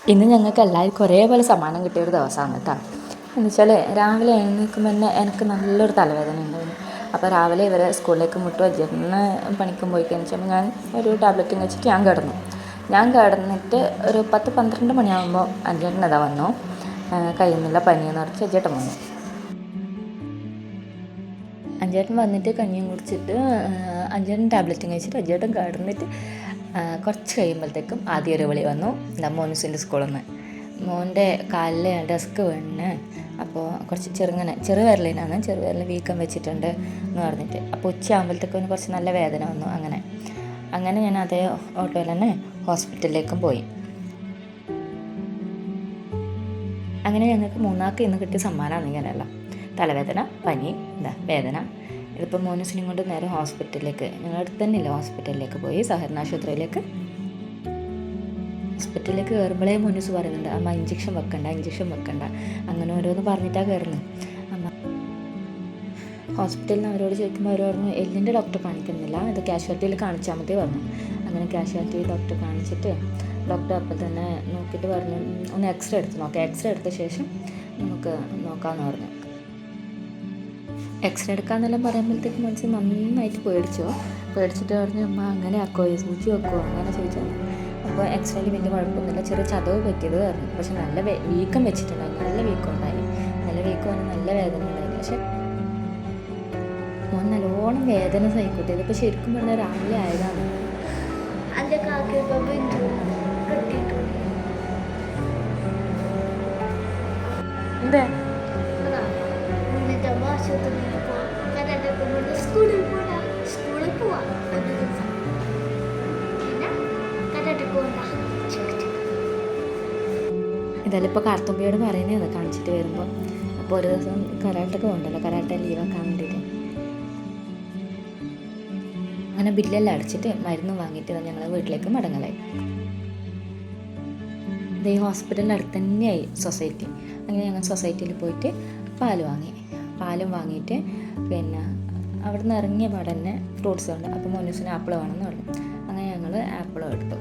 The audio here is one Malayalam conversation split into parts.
ഇന്ന് ഞങ്ങൾക്ക് എല്ലാവർക്കും ഒരേപോലെ സമ്മാനം കിട്ടിയൊരു ദിവസമാണ് കേട്ടോ. എന്ന് വെച്ചാൽ രാവിലെ എഴുന്നേൽക്കുമ്പോൾ തന്നെ എനിക്ക് നല്ലൊരു തലവേദന ഉണ്ടായിരുന്നു. അപ്പോൾ രാവിലെ ഇവരെ സ്കൂളിലേക്ക് മുട്ട് വച്ചിരുന്ന് പണിക്കും പോയി കഴിഞ്ഞാൽ ഞാൻ ഒരു ടാബ്ലറ്റും വെച്ചിട്ട് ഞാൻ കിടന്നിട്ട് ഒരു 10-12 മണിയാകുമ്പോൾ അഞ്ചേട്ടൻ ഇതാ വന്നു. കഴിയുന്നില്ല പനിയെന്ന് പറഞ്ഞ് അഞ്ചേട്ടൻ വന്നു. അഞ്ചേട്ടൻ വന്നിട്ട് കഞ്ഞിയും കുടിച്ചിട്ട് അഞ്ചേട്ടൻ ടാബ്ലറ്റും കഴിച്ചിട്ട് അഞ്ചേട്ടൻ കിടന്നിട്ട് കുറച്ച് കഴിയുമ്പോഴത്തേക്കും ആദ്യം ഒരു വിളി വന്നു. മോനുസിൻ്റെ സ്കൂളിൽ നിന്ന് മോൻ്റെ കാലിൽ ഡെസ്ക് വീണ്, അപ്പോൾ കുറച്ച് ചെറുവിരലിൽ വീക്കം വെച്ചിട്ടുണ്ട് എന്ന് പറഞ്ഞിട്ട്. അപ്പോൾ ഉച്ചയാകുമ്പോഴത്തേക്കും കുറച്ച് നല്ല വേദന വന്നു. അങ്ങനെ ഞാൻ അതേ ഓട്ടോയിൽ തന്നെ ഹോസ്പിറ്റലിലേക്കും പോയി. അങ്ങനെ ഞങ്ങൾക്ക് മൂന്നാൾക്ക് ഇന്ന് കിട്ടിയ സമ്മാനമാണ് ഇങ്ങനെയല്ല: തലവേദന, പനി, വേദന. ഇതിപ്പോൾ മോനുസിനെയും കൊണ്ട് നേരെ ഹോസ്പിറ്റലിലേക്ക്, ഞങ്ങളുടെ അടുത്ത് തന്നെയില്ല, ഹോസ്പിറ്റലിലേക്ക് പോയി, സഹകരണ ആശുപത്രിയിലേക്ക്. ഹോസ്പിറ്റലിലേക്ക് കയറുമ്പോഴേ മോനുസ് പറയുന്നുണ്ട്, അമ്മ ഇഞ്ചക്ഷൻ വെക്കണ്ട അങ്ങനെ ഓരോന്ന് പറഞ്ഞിട്ടാണ് കയറുന്നത്. അമ്മ ഹോസ്പിറ്റലിൽ നിന്ന് അവരോട് ചോദിക്കുമ്പോൾ അവർ പറഞ്ഞു എല്ലിൻ്റെ ഡോക്ടറെ കാണിക്കുന്നില്ല, ഇത് കാഷ്വാലിറ്റിയിൽ കാണിച്ചാൽ മതി പറഞ്ഞു. അങ്ങനെ കാഷ്വാലിറ്റി ഡോക്ടറെ കാണിച്ചിട്ട് ഡോക്ടർ അപ്പോൾ തന്നെ നോക്കിയിട്ട് പറഞ്ഞു ഒന്ന് എക്സ്റേ എടുത്ത് നോക്കാം, എക്സ്റേ എടുത്ത ശേഷം നമുക്ക് നോക്കാമെന്ന് പറഞ്ഞു. എക്സ്റേ എടുക്കാമെന്നെല്ലാം പറയുമ്പോഴത്തേക്ക് മനസ്സിൽ നന്നായിട്ട് പേടിച്ചിട്ട് പറഞ്ഞു അമ്മ അങ്ങനെ ആക്കോ, സൂചി വെക്കുമോ അങ്ങനെ ചോദിച്ചാൽ. അപ്പോൾ എക്സ്റേയിൽ വലിയ കുഴപ്പമൊന്നുമില്ല, ചെറിയ ചതവ് പറ്റിയത് പറഞ്ഞു. പക്ഷെ നല്ല വീക്കം വെച്ചിട്ടുണ്ടായിരുന്നു, നല്ല വീക്കം ഉണ്ടായി, നല്ല വേദന ഉണ്ടായിരുന്നു. പക്ഷെ മോൻ നല്ലോണം വേദന സഹിക്കട്ടെ. ഇതിപ്പോൾ ശരിക്കും പറഞ്ഞാൽ രാവിലെ ആയതാണ്. എന്താ ഇതെല്ലാം ഇപ്പോൾ കാർത്തുമ്പിയോട് പറയുന്നതാണ് കാണിച്ചിട്ട് വരുമ്പോൾ. അപ്പോൾ ഒരു ദിവസം കരാട്ടൊക്കെ ഉണ്ടല്ലോ, കരാട്ട ലീവാക്കാൻ വേണ്ടിയിട്ട്. അങ്ങനെ ബില്ലെല്ലാം അടിച്ചിട്ട് മരുന്ന് വാങ്ങിയിട്ട് ഞങ്ങൾ വീട്ടിലേക്ക് മടങ്ങലായി. ഇത് ഈ ഹോസ്പിറ്റലിൻ്റെ അടുത്ത് തന്നെയായി സൊസൈറ്റി. അങ്ങനെ ഞങ്ങൾ സൊസൈറ്റിയിൽ പോയിട്ട് പാലും വാങ്ങിയിട്ട് പിന്നെ അവിടെ നിന്ന് ഇറങ്ങിയ പാടെ തന്നെ ഫ്രൂട്ട്സ് ഉണ്ട്. അപ്പോൾ മോനുസിന് ആപ്പിൾ വേണമെന്ന് പറഞ്ഞു. അങ്ങനെ ഞങ്ങൾ ആപ്പിളും എടുത്തു.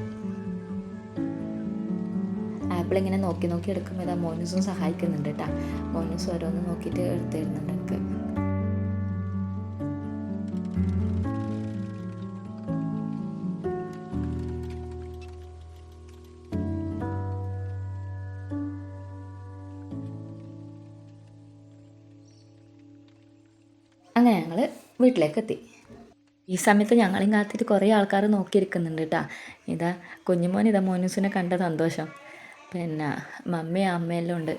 ആപ്പിൾ ഇങ്ങനെ നോക്കി എടുക്കുമ്പോൾ ഇതാ മോനുസും സഹായിക്കുന്നുണ്ട് കേട്ടോ. മോനുസ് ഓരോന്ന് നോക്കിയിട്ട് എടുത്തു തരുന്നുണ്ട് എനിക്ക്. അങ്ങനെ ഞങ്ങൾ വീട്ടിലേക്ക് എത്തി. ഈ സമയത്ത് ഞങ്ങളെയും കാത്തിട്ട് കുറേ ആൾക്കാർ നോക്കിയിരിക്കുന്നുണ്ട് കേട്ടോ. ഇതാ കുഞ്ഞുമോൻ, ഇതാ മോനുസിനെ കണ്ട സന്തോഷം. പിന്നെ മമ്മിയും അമ്മയെല്ലാം ഉണ്ട്.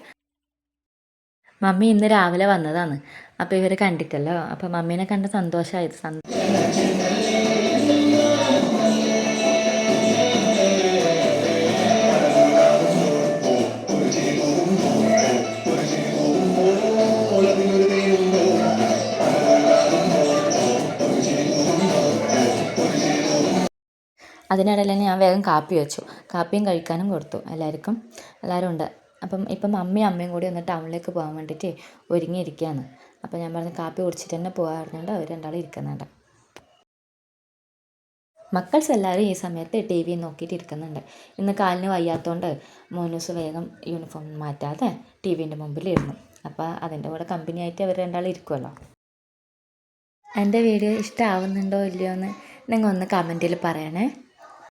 മമ്മി ഇന്ന് രാവിലെ വന്നതാണ്, അപ്പോൾ ഇവരെ കണ്ടിട്ടല്ലോ, അപ്പോൾ മമ്മീനെ കണ്ട സന്തോഷമായത്. അതിനിടയിൽ ഞാൻ വേഗം കാപ്പി വെച്ചു. കാപ്പിയും കഴിക്കാനും കൊടുത്തു എല്ലാവരും ഉണ്ട്. ഇപ്പം അമ്മയും കൂടി ഒന്ന് ടൗണിലേക്ക് പോകാൻ വേണ്ടിയിട്ട് ഒരുങ്ങിയിരിക്കുകയാണ്. അപ്പോൾ ഞാൻ പറഞ്ഞു കാപ്പി കുടിച്ചിട്ട് തന്നെ പോകാൻ പറഞ്ഞുകൊണ്ട് അവർ രണ്ടാളും ഇരിക്കുന്നുണ്ട്. മക്കൾസ് എല്ലാവരും ഈ സമയത്ത് ടി വി നോക്കിയിട്ട് ഇരിക്കുന്നുണ്ട്. ഇന്ന് കാലിന് വയ്യാത്തതുകൊണ്ട് മോനൂസ് വേഗം യൂണിഫോം മാറ്റാതെ ടി വിൻ്റെ മുമ്പിലിരുന്നു. അപ്പോൾ അതിൻ്റെ കൂടെ കമ്പനിയായിട്ട് അവർ രണ്ടാളും ഇരിക്കുമല്ലോ. എൻ്റെ വീഡിയോ ഇഷ്ടമാവുന്നുണ്ടോ ഇല്ലയോ എന്ന് നിങ്ങൾ ഒന്ന് കമൻറ്റിൽ പറയണേ.